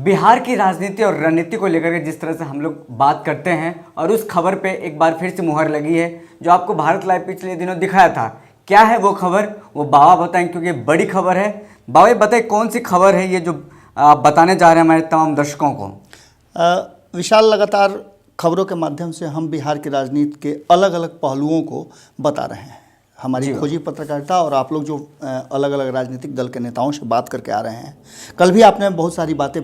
बिहार की राजनीति और रणनीति को लेकर के जिस तरह से हम लोग बात करते हैं और उस खबर पे एक बार फिर से मुहर लगी है जो आपको भारत लाइव पिछले दिनों दिखाया था। क्या है वो खबर, वो बाबा बताएं क्योंकि बड़ी खबर है। बाबा बताएं कौन सी खबर है ये जो आप बताने जा रहे हैं हमारे तमाम दर्शकों को। विशाल, लगातार खबरों के माध्यम से हम बिहार की राजनीति के अलग अलग पहलुओं को बता रहे हैं। हमारी खोजी पत्रकारिता और आप लोग जो अलग अलग राजनीतिक दल के नेताओं से बात करके आ रहे हैं। कल भी आपने बहुत सारी बातें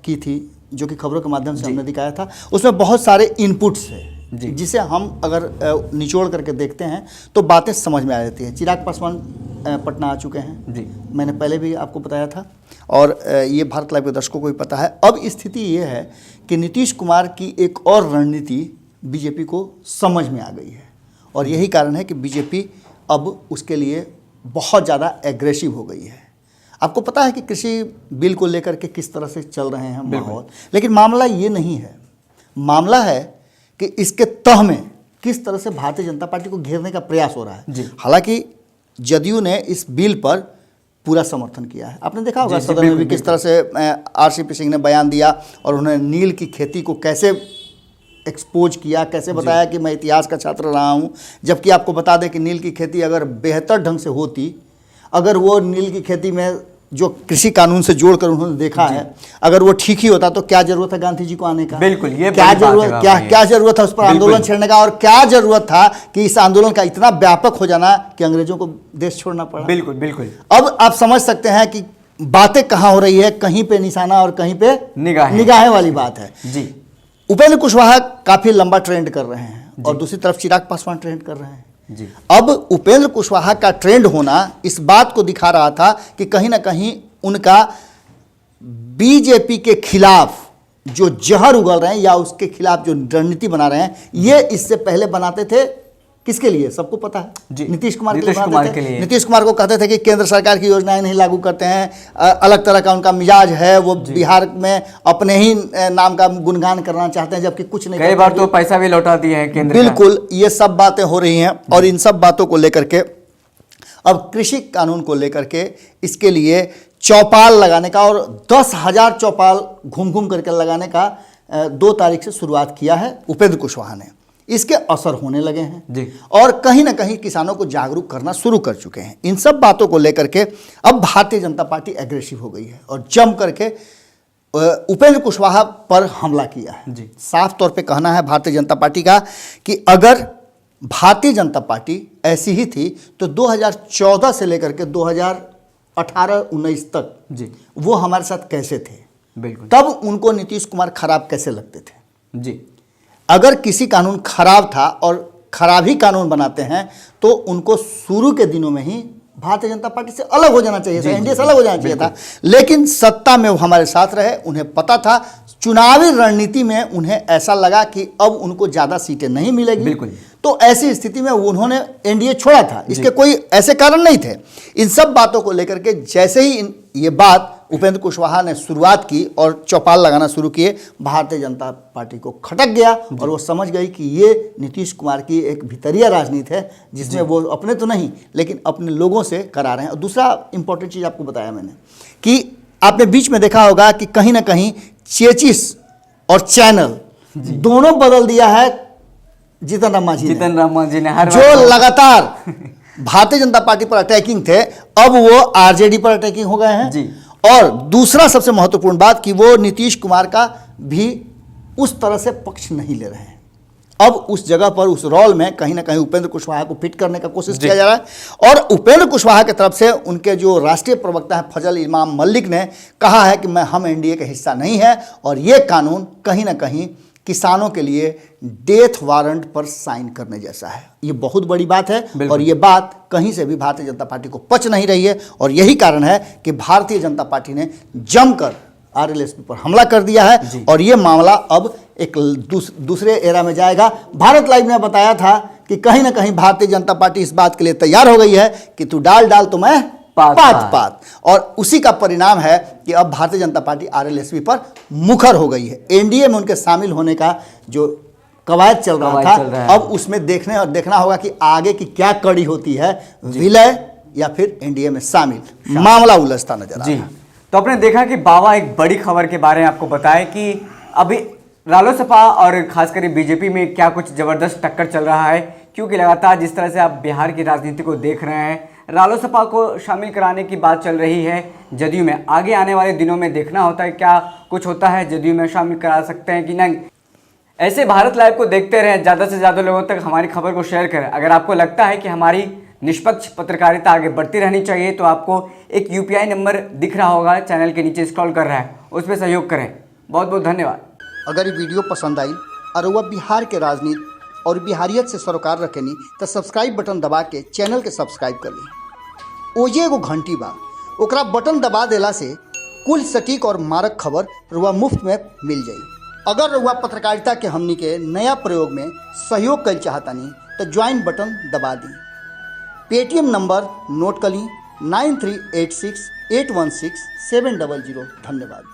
की थी जो कि खबरों के माध्यम से हमने दिखाया था। उसमें बहुत सारे इनपुट्स है जिसे हम अगर निचोड़ करके देखते हैं तो बातें समझ में आ जाती हैं। चिराग पासवान पटना आ चुके हैं जी, मैंने पहले भी आपको बताया था और ये भारत लाइव के दर्शकों को भी पता है। अब स्थिति ये है कि नीतीश कुमार की एक और रणनीति बीजेपी को समझ में आ गई है और यही कारण है कि बीजेपी अब उसके लिए बहुत ज़्यादा एग्रेसिव हो गई है। आपको पता है कि कृषि बिल को लेकर के किस तरह से चल रहे हैं माहौल, लेकिन मामला ये नहीं है। मामला है कि इसके तह में किस तरह से भारतीय जनता पार्टी को घेरने का प्रयास हो रहा है। हालांकि जदयू ने इस बिल पर पूरा समर्थन किया है। आपने देखा होगा सदन में भी किस तरह से आरसीपी सिंह ने बयान दिया और उन्होंने नील की खेती को कैसे एक्सपोज किया, कैसे बताया कि मैं इतिहास का छात्र रहा हूं। जबकि आपको बता दें कि नील की खेती अगर बेहतर ढंग से होती, अगर वो नील की खेती में जो कृषि कानून से जोड़कर उन्होंने देखा है, अगर वो ठीक ही होता तो क्या जरूरत है गांधी जी को आने का। बिल्कुल, ये क्या जरूरत है उस पर आंदोलन छेड़ने का, और क्या जरूरत था कि इस आंदोलन का इतना व्यापक हो जाना कि अंग्रेजों को देश छोड़ना पड़ा। बिल्कुल बिल्कुल। अब आप समझ सकते हैं कि बातें कहाँ हो रही है, कहीं पे निशाना और कहीं पे निगाहें वाली बात है जी। उपेंद्र कुशवाहा काफी लंबा ट्रेंड कर रहे हैं और दूसरी तरफ चिराग पासवान ट्रेंड कर रहे हैं जी। अब उपेंद्र कुशवाहा का ट्रेंड होना इस बात को दिखा रहा था कि कहीं ना कहीं उनका बीजेपी के खिलाफ जो जहर उगल रहे हैं या उसके खिलाफ जो रणनीति बना रहे हैं, ये इससे पहले बनाते थे किसके लिए सबको पता है, नीतीश कुमार के लिए। नीतीश कुमार को कहते थे कि केंद्र सरकार की योजनाएं नहीं लागू करते हैं, अलग तरह का उनका मिजाज है, वो बिहार में अपने ही नाम का गुणगान करना चाहते हैं जबकि कुछ नहीं। कई बार तो पैसा भी लौटा दिए हैं केंद्र। बिल्कुल, ये सब बातें हो रही हैं और इन सब बातों को लेकर के अब कृषि कानून को लेकर के इसके लिए चौपाल लगाने का और 10,000 चौपाल घूम घूम करके लगाने का 2 तारीख से शुरुआत किया है उपेंद्र कुशवाहा ने। इसके असर होने लगे हैं जी। और कहीं ना कहीं किसानों को जागरूक करना शुरू कर चुके हैं। इन सब बातों को लेकर के अब भारतीय जनता पार्टी एग्रेसिव हो गई है और जम करके उपेंद्र कुशवाहा पर हमला किया है जी। साफ तौर पे कहना है भारतीय जनता पार्टी का कि अगर भारतीय जनता पार्टी ऐसी ही थी तो 2014 से लेकर के 2018-19 तक जी वो हमारे साथ कैसे थे, बिल्कुल तब उनको नीतीश कुमार खराब कैसे लगते थे जी। अगर किसी कानून खराब था और खराब ही कानून बनाते हैं तो उनको शुरू के दिनों में ही भारतीय जनता पार्टी से अलग हो जाना चाहिए था, एनडीए से अलग हो जाना चाहिए था। लेकिन सत्ता में वो हमारे साथ रहे, उन्हें पता था चुनावी रणनीति में उन्हें ऐसा लगा कि अब उनको ज़्यादा सीटें नहीं मिलेगी, बिल्कुल। तो ऐसी स्थिति में उन्होंने एनडीए छोड़ा था। इसके कोई ऐसे कारण नहीं थे। इन सब बातों को लेकर के जैसे ही ये बात उपेंद्र कुशवाहा ने शुरुआत की और चौपाल लगाना शुरू किए, भारतीय जनता पार्टी को खटक गया और वो समझ गई कि ये नीतीश कुमार की एक भीतरिया राजनीति है जिसमें वो अपने तो नहीं लेकिन अपने लोगों से करा रहे हैं। और दूसरा इंपॉर्टेंट चीज़ आपको बताया मैंने कि आपने बीच में देखा होगा कि कहीं ना कहीं चेचिस और चैनल दोनों बदल दिया है जीतन राम मांझी ने जो लगातार भारतीय जनता पार्टी पर अटैकिंग थे, अब वो आरजेडी पर अटैकिंग हो गए हैं जी। और दूसरा सबसे महत्वपूर्ण बात कि वो नीतीश कुमार का भी उस तरह से पक्ष नहीं ले रहे हैं। अब उस जगह पर उस रोल में कहीं ना कहीं उपेंद्र कुशवाहा को फिट करने का कोशिश किया जा रहा है। और उपेंद्र कुशवाहा की तरफ से उनके जो राष्ट्रीय प्रवक्ता है फजल इमाम मलिक ने कहा है कि हम एनडीए का हिस्सा नहीं है और ये कानून कहीं ना कहीं किसानों के लिए डेथ वारंट पर साइन करने जैसा है। ये बहुत बड़ी बात है और ये बात कहीं से भी भारतीय जनता पार्टी को पच नहीं रही है और यही कारण है कि भारतीय जनता पार्टी ने जमकर आरएलएसपी पर हमला कर दिया है और ये मामला अब एक दूसरे एरा में जाएगा। भारत लाइव ने बताया था कि कहीं ना कहीं भारतीय जनता पार्टी इस बात के लिए तैयार हो गई है कि तू डाल तो मैं पात और उसी का परिणाम है कि अब भारतीय जनता पार्टी आरएलएसपी पर मुखर हो गई है। एनडीए में उनके शामिल होने का जो कवायद चल रहा था, अब उसमें देखना होगा कि आगे की क्या कड़ी होती है, विलय या फिर एनडीए में शामिल। मामला उलझता नजर आ रहा है। तो आपने देखा कि बाबा एक बड़ी खबर के बारे में आपको बताए कि अभी रालोसपा और खासकर बीजेपी में क्या कुछ ज़बरदस्त टक्कर चल रहा है, क्योंकि लगातार जिस तरह से आप बिहार की राजनीति को देख रहे हैं, रालोसपा को शामिल कराने की बात चल रही है जदयू में। आगे आने वाले दिनों में देखना होता है क्या कुछ होता है, जदयू में शामिल करा सकते हैं कि नहीं। ऐसे भारत लाइव को देखते रहें, ज़्यादा से ज़्यादा लोगों तक हमारी खबर को शेयर करें। अगर आपको लगता है कि हमारी निष्पक्ष पत्रकारिता आगे बढ़ती रहनी चाहिए तो आपको एक UPI नंबर दिख रहा होगा, चैनल के नीचे स्क्रॉल कर रहा है, उस पर सहयोग करें। बहुत बहुत धन्यवाद। अगर ये वीडियो पसंद आई और वह बिहार के राजनीति और बिहारियत से सरोकार रखेनी तो सब्सक्राइब बटन दबा के चैनल के सब्सक्राइब कर ली। ओजे एगो घंटी बा, ओकरा बटन दबा देला से कुल सटीक और मारक खबर रुआ मुफ्त में मिल जाई। अगर रुआ पत्रकारिता के हमनी के नया प्रयोग में सहयोग कर चाहतानी तो ज्वाइन बटन दबा दी। पेटीएम नंबर नोट कर ली 9386816700। धन्यवाद।